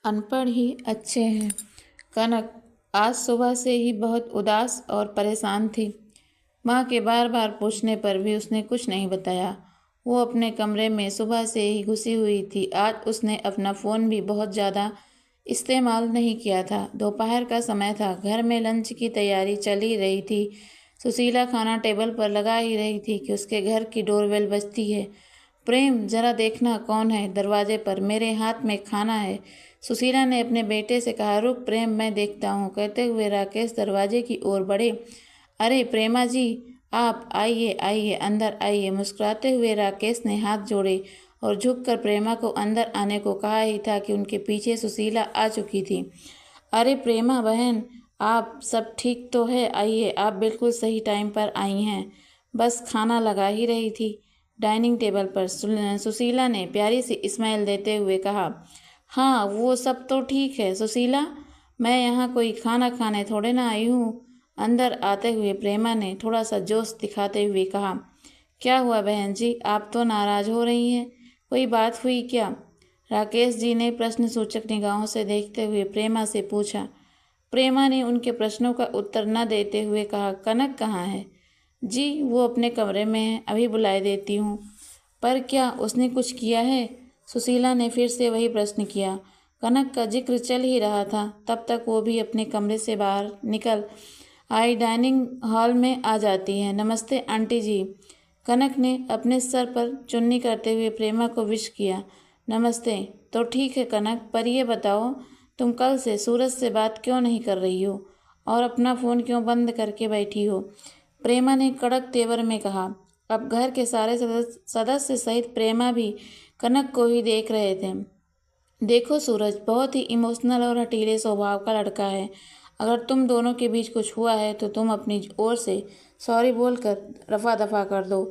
अनपढ़ ही अच्छे हैं। कनक आज सुबह से ही बहुत उदास और परेशान थी। माँ के बार बार पूछने पर भी उसने कुछ नहीं बताया। वो अपने कमरे में सुबह से ही घुसी हुई थी। आज उसने अपना फ़ोन भी बहुत ज़्यादा इस्तेमाल नहीं किया था। दोपहर का समय था। घर में लंच की तैयारी चल ही रही थी। सुशीला खाना टेबल पर लगा ही रही थी कि उसके घर की डोरबेल बजती है। प्रेम, जरा देखना कौन है दरवाजे पर, मेरे हाथ में खाना है। सुशीला ने अपने बेटे से कहा। रुक प्रेम, मैं देखता हूँ, कहते हुए राकेश दरवाजे की ओर बढ़े। अरे प्रेमा जी, आप आइए आइए, अंदर आइए। मुस्कुराते हुए राकेश ने हाथ जोड़े और झुककर प्रेमा को अंदर आने को कहा ही था कि उनके पीछे सुशीला आ चुकी थी। अरे प्रेमा बहन, आप सब ठीक तो है? आइए, आप बिल्कुल सही टाइम पर आई हैं। बस खाना लगा ही रही थी। डाइनिंग टेबल पर सुशीला ने प्यारी सी स्माइल देते हुए कहा। हाँ, वो सब तो ठीक है सुशीला, मैं यहाँ कोई खाना खाने थोड़े ना आई हूँ। अंदर आते हुए प्रेमा ने थोड़ा सा जोश दिखाते हुए कहा। क्या हुआ बहन जी, आप तो नाराज़ हो रही हैं? कोई बात हुई क्या? राकेश जी ने प्रश्न सूचक निगाहों से देखते हुए प्रेमा से पूछा। प्रेमा ने उनके प्रश्नों का उत्तर न देते हुए कहा। कनक कहाँ है? जी, वो अपने कमरे में है, अभी बुलाए देती हूँ। पर क्या उसने कुछ किया है? सुशीला ने फिर से वही प्रश्न किया। कनक का जिक्र चल ही रहा था, तब तक वो भी अपने कमरे से बाहर निकल आई डाइनिंग हॉल में आ जाती है। नमस्ते आंटी जी। कनक ने अपने सर पर चुन्नी करते हुए प्रेमा को विश किया। नमस्ते। तो ठीक है कनक, पर ये बताओ, तुम कल से सूरज से बात क्यों नहीं कर रही हो और अपना फ़ोन क्यों बंद करके बैठी हो? प्रेमा ने कड़क तेवर में कहा। अब घर के सारे सदस्य सहित प्रेमा भी कनक को ही देख रहे थे। देखो सूरज बहुत ही इमोशनल और हठीले स्वभाव का लड़का है। अगर तुम दोनों के बीच कुछ हुआ है तो तुम अपनी ओर से सॉरी बोलकर रफा दफा कर दो।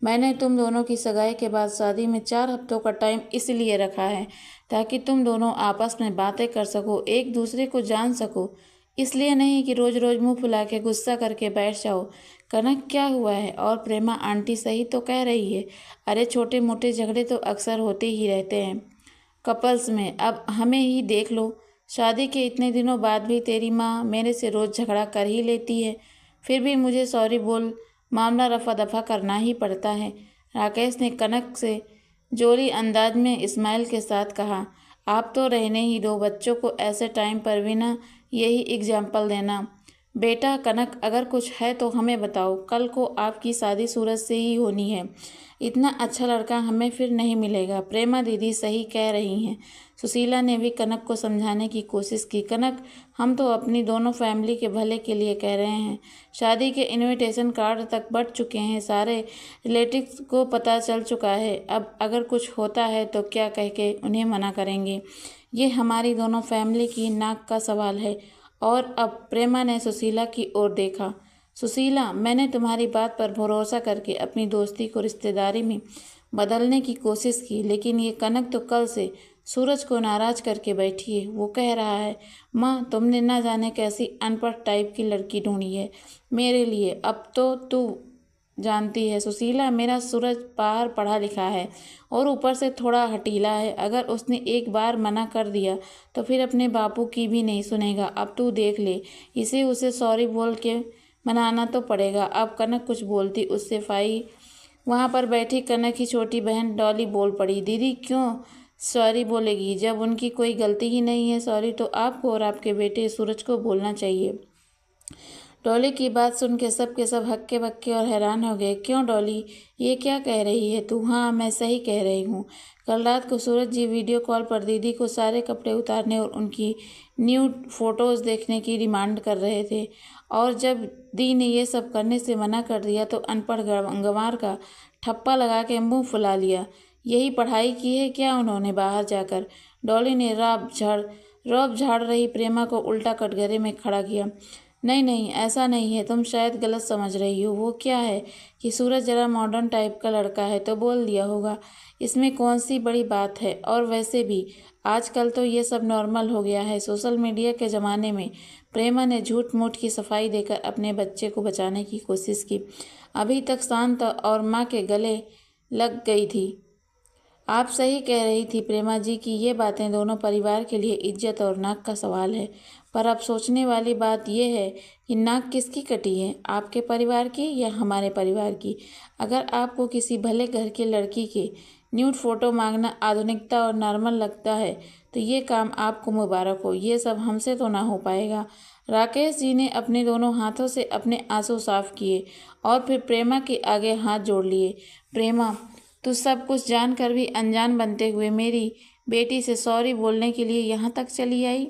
मैंने तुम दोनों की सगाई के बाद शादी में 4 हफ्तों का टाइम इसलिए रखा है ताकि तुम दोनों आपस में बातें कर सको, एक दूसरे को जान सको, इसलिए नहीं कि रोज रोज मुंह फुला के गुस्सा करके बैठ जाओ। कनक क्या हुआ है? और प्रेमा आंटी सही तो कह रही है। अरे छोटे मोटे झगड़े तो अक्सर होते ही रहते हैं कपल्स में। अब हमें ही देख लो, शादी के इतने दिनों बाद भी तेरी माँ मेरे से रोज़ झगड़ा कर ही लेती है, फिर भी मुझे सॉरी बोल मामला रफा दफा करना ही पड़ता है। राकेश ने कनक से जोली अंदाज में इस्माइल के साथ कहा। आप तो रहने ही दो, बच्चों को ऐसे टाइम पर भी ना यही एग्जाम्पल देना। बेटा कनक, अगर कुछ है तो हमें बताओ, कल को आपकी शादी सूरज से ही होनी है। इतना अच्छा लड़का हमें फिर नहीं मिलेगा। प्रेमा दीदी सही कह रही हैं। सुशीला ने भी कनक को समझाने की कोशिश की। कनक, हम तो अपनी दोनों फैमिली के भले के लिए कह रहे हैं। शादी के इनविटेशन कार्ड तक बढ़ चुके हैं, सारे रिलेटिव्स को पता चल चुका है। अब अगर कुछ होता है तो क्या कह के उन्हें मना करेंगे? ये हमारी दोनों फैमिली की नाक का सवाल है। और अब प्रेमा ने सुशीला की ओर देखा। सुशीला, मैंने तुम्हारी बात पर भरोसा करके अपनी दोस्ती को रिश्तेदारी में बदलने की कोशिश की, लेकिन ये कनक तो कल से सूरज को नाराज करके बैठी है। वो कह रहा है, माँ तुमने ना जाने कैसी अनपढ़ टाइप की लड़की ढूंढी है मेरे लिए। अब तो तू जानती है सुशीला, मेरा सूरज बाहर पढ़ा लिखा है और ऊपर से थोड़ा हटीला है। अगर उसने एक बार मना कर दिया तो फिर अपने बापू की भी नहीं सुनेगा। अब तू देख ले, इसे उसे सॉरी बोल के मनाना तो पड़ेगा। अब कनक कुछ बोलती उससे फाई वहाँ पर बैठी कनक की छोटी बहन डॉली बोल पड़ी। दीदी क्यों सॉरी बोलेगी जब उनकी कोई गलती ही नहीं है? सॉरी तो आपको और आपके बेटे सूरज को बोलना चाहिए। डॉली की बात सुन के सब हक्के बक्के और हैरान हो गए। क्यों डॉली, ये क्या कह रही है तू? हाँ, मैं सही कह रही हूँ। कल रात को सूरज जी वीडियो कॉल पर दीदी को सारे कपड़े उतारने और उनकी न्यूड फोटोज़ देखने की डिमांड कर रहे थे, और जब दी ने ये सब करने से मना कर दिया तो अनपढ़ गंवार का ठप्पा लगा के मुँह फुला लिया। यही पढ़ाई की है क्या उन्होंने बाहर जाकर? डॉली ने रौब झाड़ रही प्रेमा को उल्टा कटघरे में खड़ा किया। नहीं नहीं, ऐसा नहीं है, तुम शायद गलत समझ रही हो। वो क्या है कि सूरज जरा मॉडर्न टाइप का लड़का है तो बोल दिया होगा, इसमें कौन सी बड़ी बात है। और वैसे भी आजकल तो ये सब नॉर्मल हो गया है। सोशल मीडिया के ज़माने में प्रेमा ने झूठ मूठ की सफाई देकर अपने बच्चे को बचाने की कोशिश की। अभी तक शांत और माँ के गले लग गई थी। आप सही कह रही थी प्रेमा जी कि ये बातें दोनों परिवार के लिए इज्जत और नाक का सवाल है। पर अब सोचने वाली बात यह है कि नाक किसकी कटी है, आपके परिवार की या हमारे परिवार की। अगर आपको किसी भले घर की लड़की के न्यूड फोटो मांगना आधुनिकता और नॉर्मल लगता है तो ये काम आपको मुबारक हो, ये सब हमसे तो ना हो पाएगा। राकेश जी ने अपने दोनों हाथों से अपने आंसू साफ किए और फिर प्रेमा के आगे हाथ जोड़ लिए। प्रेमा, तू सब कुछ जानकर भी अनजान बनते हुए मेरी बेटी से सॉरी बोलने के लिए यहाँ तक चली आई।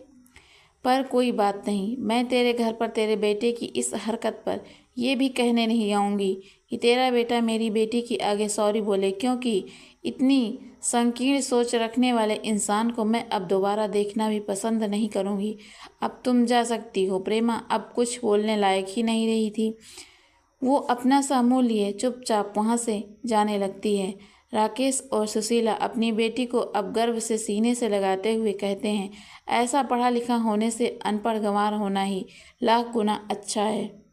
पर कोई बात नहीं, मैं तेरे घर पर तेरे बेटे की इस हरकत पर ये भी कहने नहीं आऊँगी कि तेरा बेटा मेरी बेटी के आगे सॉरी बोले, क्योंकि इतनी संकीर्ण सोच रखने वाले इंसान को मैं अब दोबारा देखना भी पसंद नहीं करूँगी। अब तुम जा सकती हो। प्रेमा अब कुछ बोलने लायक ही नहीं रही थी। वो अपना सा मुँह लिए चुपचाप वहाँ से जाने लगती है। राकेश और सुशीला अपनी बेटी को अब गर्व से सीने से लगाते हुए कहते हैं, ऐसा पढ़ा लिखा होने से अनपढ़ गंवार होना ही लाख गुना अच्छा है।